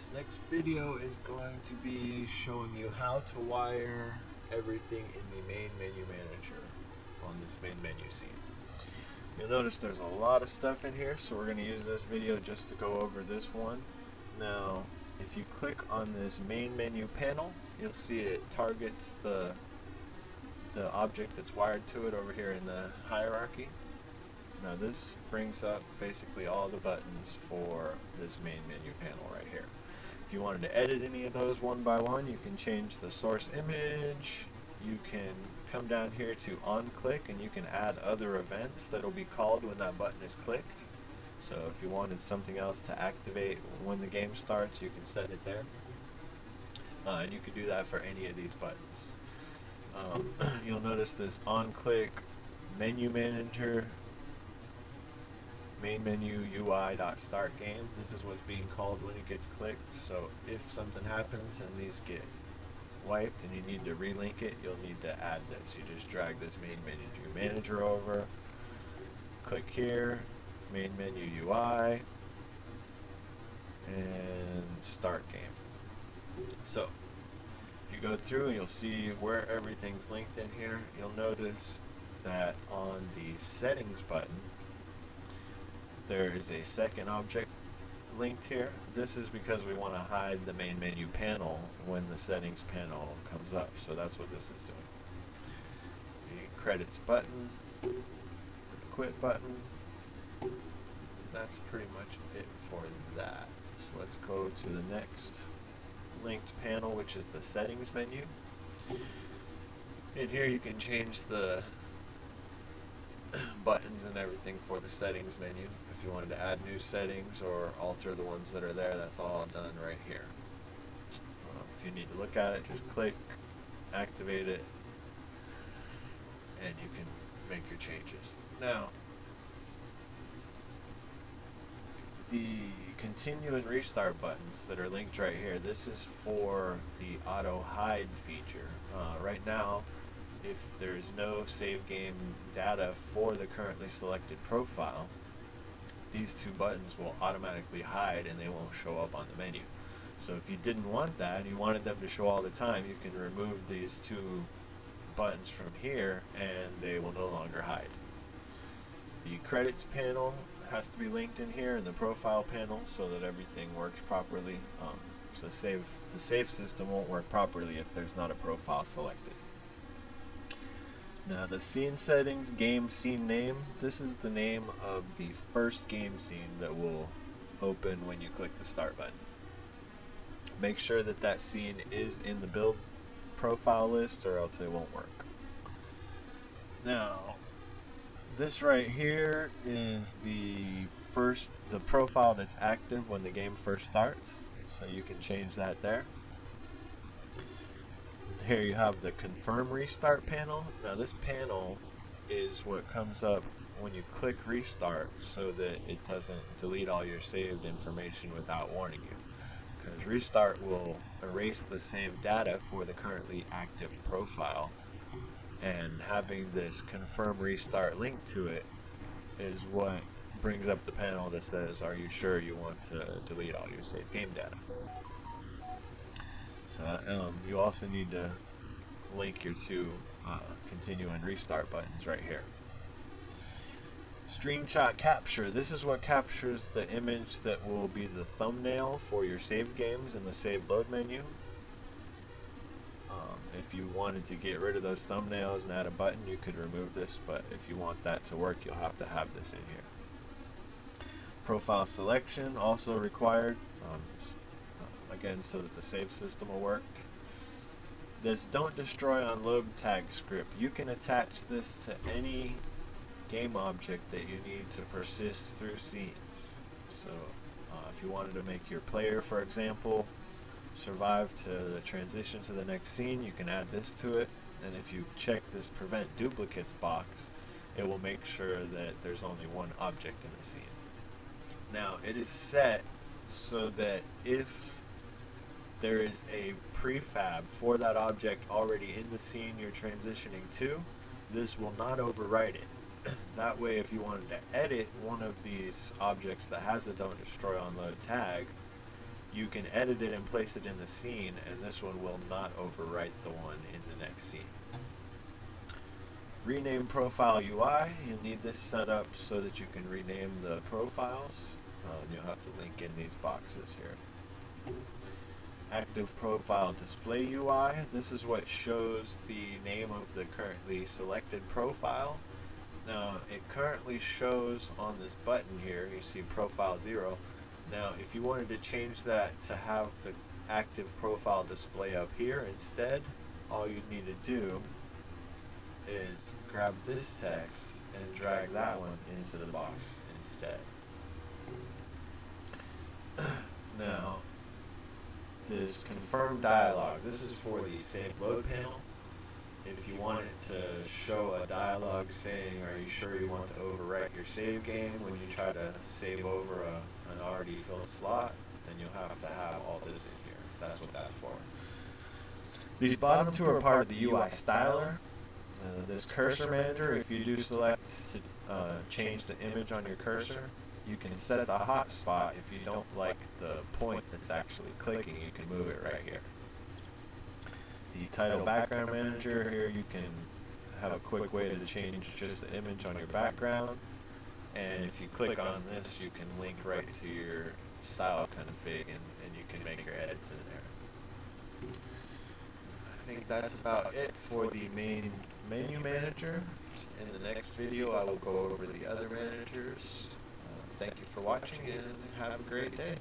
This next video is going to be showing you how to wire everything in the main menu manager on this main menu scene. You'll notice there's a lot of stuff in here, so we're going to use this video just to go over this one. Now, if you click on this main menu panel, you'll see it targets the object that's wired to it over here in the hierarchy. Now this brings up basically all the buttons for this main menu panel right here. If you wanted to edit any of those one by one, you can change the source image. You can come down here to on click and you can add other events that will be called when that button is clicked. So if you wanted something else to activate when the game starts, you can set it there. And you can do that for any of these buttons. You'll notice this on click menu manager main menu UI.start game. This is what's being called when it gets clicked. So if something happens and these get wiped and you need to relink it, you'll need to add this. You just drag this main manager over, click here, main menu UI, and start game. So if you go through, you'll see where everything's linked in here. You'll notice that on the settings button there is a second object linked here. This is because we want to hide the main menu panel when the settings panel comes up, so that's what this is doing. The credits button, the quit button, that's pretty much it for that. So let's go to the next linked panel, which is the settings menu. In here you can change the buttons and everything for the settings menu. If you wanted to add new settings or alter the ones that are there, that's all done right here. If you need to look at it, just click, activate it, and you can make your changes. Now, the continue and restart buttons that are linked right here, this is for the auto hide feature. Right now, if there's no save game data for the currently selected profile, these two buttons will automatically hide and they won't show up on the menu. So if you didn't want that, you wanted them to show all the time, you can remove these two buttons from here and they will no longer hide. The credits panel has to be linked in here in the profile panel so that everything works properly. So the save system won't work properly if there's not a profile selected. Now the scene settings, game scene name, this is the name of the first game scene that will open when you click the start button. Make sure that that scene is in the build profile list or else it won't work. Now this right here is the profile that's active when the game first starts, so you can change that there. Here you have the confirm restart panel. Now this panel is what comes up when you click restart so that it doesn't delete all your saved information without warning you, because restart will erase the saved data for the currently active profile, and having this confirm restart linked to it is what brings up the panel that says, are you sure you want to delete all your saved game data? So you also need to link your two continue and restart buttons right here. Screenshot capture. This is what captures the image that will be the thumbnail for your saved games in the save load menu. If you wanted to get rid of those thumbnails and add a button, you could remove this, but if you want that to work, you'll have to have this in here. Profile selection also required. Again, so that the save system will work. This don't destroy on load tag script. You can attach this to any game object that you need to persist through scenes. So if you wanted to make your player, for example, survive to the transition to the next scene, you can add this to it. And if you check this prevent duplicates box, it will make sure that there's only one object in the scene. Now it is set so that if there is a prefab for that object already in the scene you're transitioning to, this will not overwrite it. That way, if you wanted to edit one of these objects that has a don't destroy on load tag, you can edit it and place it in the scene, and this one will not overwrite the one in the next scene. Rename profile UI. You'll need this set up so that you can rename the profiles. You'll have to link in these boxes here. Active profile display UI. This is what shows the name of the currently selected profile. Now, it currently shows on this button here, you see profile 0. Now, if you wanted to change that to have the active profile display up here instead, all you need to do is grab this text and drag that one into the box instead. Now, this confirm dialog, this is for the save load panel. If you want it to show a dialog saying, are you sure you want to overwrite your save game when you try to save over an already filled slot, then you'll have to have all this in here. So that's what that's for. These bottom two are part of the UI styler. This cursor manager, if you do select to change the image on your cursor, you can set the hotspot. If you don't like the point that's actually clicking, you can move it right here. The title background manager, here you can have a quick way to change just the image on your background. And if you click on this, you can link right to your style config and you can make your edits in there. I think that's about it for the main menu manager. In the next video, I will go over the other managers. Thank you for watching and have a great day.